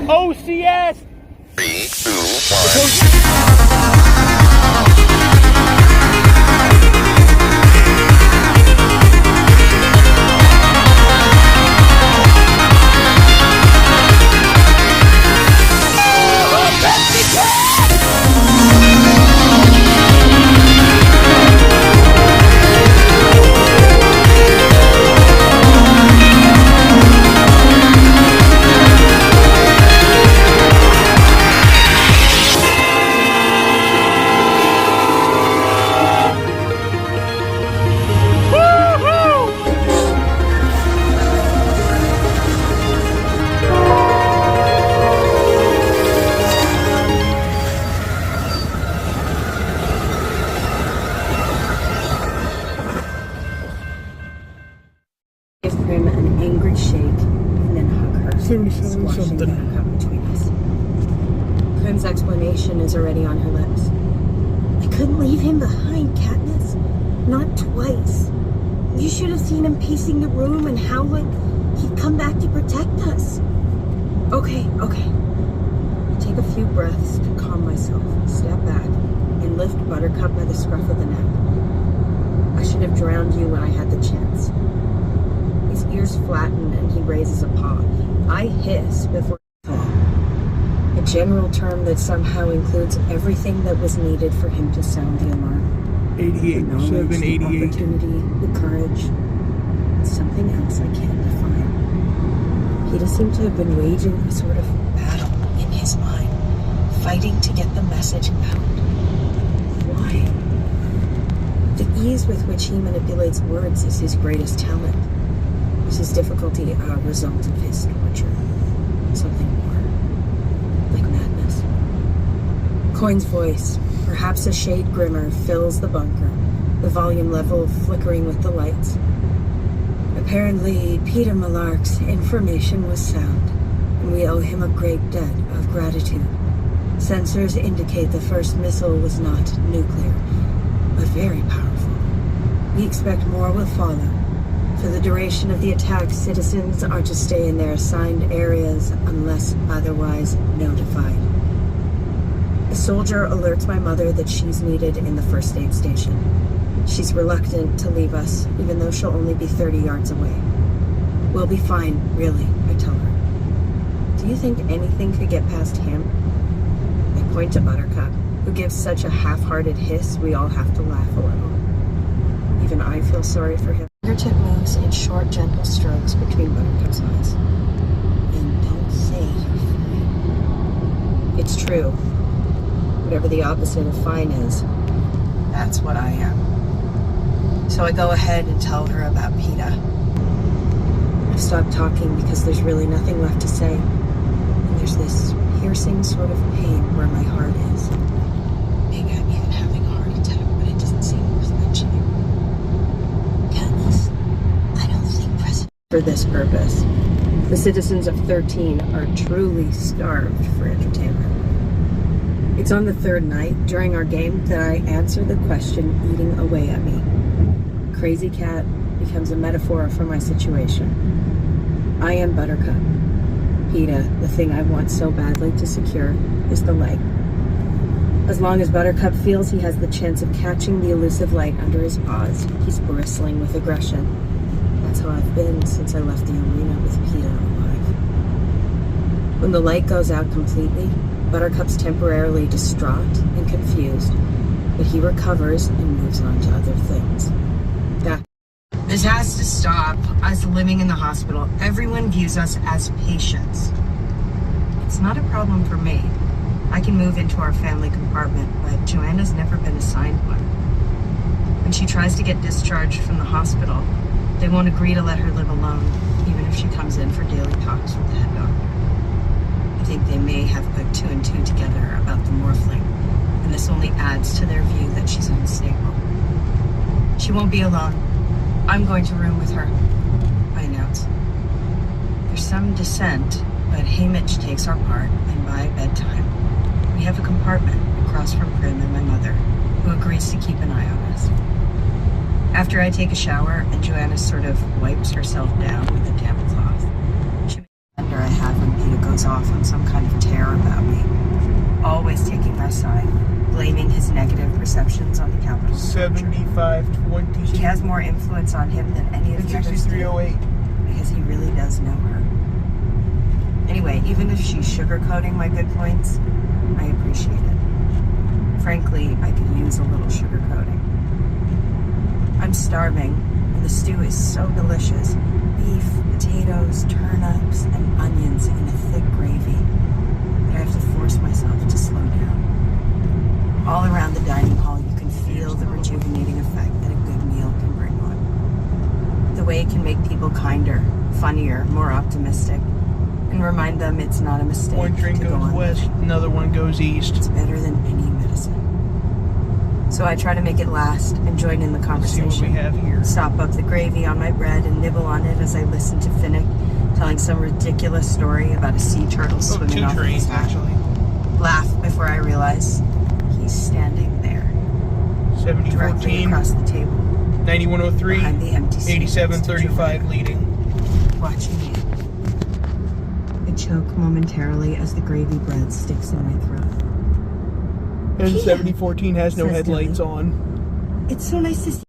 OCS! 3, 2, 1. Prim an angry shake and then hug her, squashing something. Buttercup between us. Prim's explanation is already on her lips. I couldn't leave him behind, Katniss. Not twice. You should have seen him pacing the room and howling. He'd come back to protect us. Okay. I take a few breaths to calm myself, step back, and lift Buttercup by the scruff of the neck. I should have drowned you when I had the chance. His ears flatten and he raises a paw. I hiss before I fall. A general term that somehow includes everything that was needed for him to sound the alarm. 88, The knowledge, 788. the opportunity, the courage. Something else I can't define. Peeta seemed to have been waging a sort of battle in his mind, fighting to get the message out. Why? The ease with which he manipulates words is his greatest talent. Is his difficulty a result of his torture? Something more, like madness? Coin's voice, perhaps a shade grimmer, fills the bunker, the volume level flickering with the lights. Apparently, Peeta Malark's information was sound, and we owe him a great debt of gratitude. Sensors indicate the first missile was not nuclear, but very powerful. We expect more will follow. For the duration of the attack, citizens are to stay in their assigned areas unless otherwise notified. A soldier alerts my mother that she's needed in the first aid station. She's reluctant to leave us, even though she'll only be 30 yards away. We'll be fine, really, I tell her. Do you think anything could get past him? I point to Buttercup, who gives such a half-hearted hiss we all have to laugh a little. Even I feel sorry for him. Fingertip moves in short, gentle strokes between Buttercup's eyes. And don't say you're fine. It's true. Whatever the opposite of fine is, that's what I am. So I go ahead and tell her about Peeta. I've stopped talking because there's really nothing left to say. And there's this piercing sort of pain where my heart is. Maybe I'm even having a heart attack, but it doesn't seem worth mentioning. Katniss, I don't think President... For this purpose, the citizens of 13 are truly starved for entertainment. It's on the third night during our game that I answer the question eating away at me. Crazy Cat becomes a metaphor for my situation. I am Buttercup. Peeta, the thing I want so badly to secure, is the light. As long as Buttercup feels he has the chance of catching the elusive light under his paws, he's bristling with aggression. That's how I've been since I left the arena with Peeta alive. When the light goes out completely, Buttercup's temporarily distraught and confused, but he recovers and moves on to other things. This has to stop. Us living in the hospital, everyone views us as patients. It's not a problem for me. I can move into our family compartment, but Joanna's never been assigned one. When she tries to get discharged from the hospital, they won't agree to let her live alone, even if she comes in for daily talks with the head doctor. I think they may have put 2 and 2 together about the morphling, and this only adds to their view that she's unstable. She won't be alone. I'm going to room with her, I announce. There's some dissent, but Haymitch takes our part, and by bedtime, we have a compartment across from Prim and my mother, who agrees to keep an eye on us. After I take a shower and Joanna sort of wipes herself down with a damp cloth, she makes the I have when Peeta goes goes off on some kind of tear about me, always taking my side, blaming his negative perceptions on the Capitol. 75-22. She has more influence on him than any of the others do, 6308. because he really does know her. Anyway, even if she's sugarcoating my good points, I appreciate it. Frankly, I could use a little sugarcoating. I'm starving, and the stew is so delicious. Beef, potatoes, turnips, and onions in a thick gravy. But I have to force myself to slow down. All around the dining hall, you can feel the rejuvenating effect that a good meal can bring on. The way it can make people kinder, funnier, more optimistic, and remind them it's not a mistake. One drink to go goes on west, living. another one goes east. It's better than any medicine. So I try to make it last and join in the Let's see conversation. what we have here. Sop up the gravy on my bread and nibble on it as I listen to Finnick telling some ridiculous story about a sea turtle swimming two off of his trains, back. actually. Laugh before I realize he's standing there, directly 70-14, across the table, 9103, behind the empty seat next to 87-35 Julia, leading. watching me. I choke momentarily as the gravy bread sticks in my throat. And Gila, 70-14 has no says headlights Dilly. on. It's so nice to see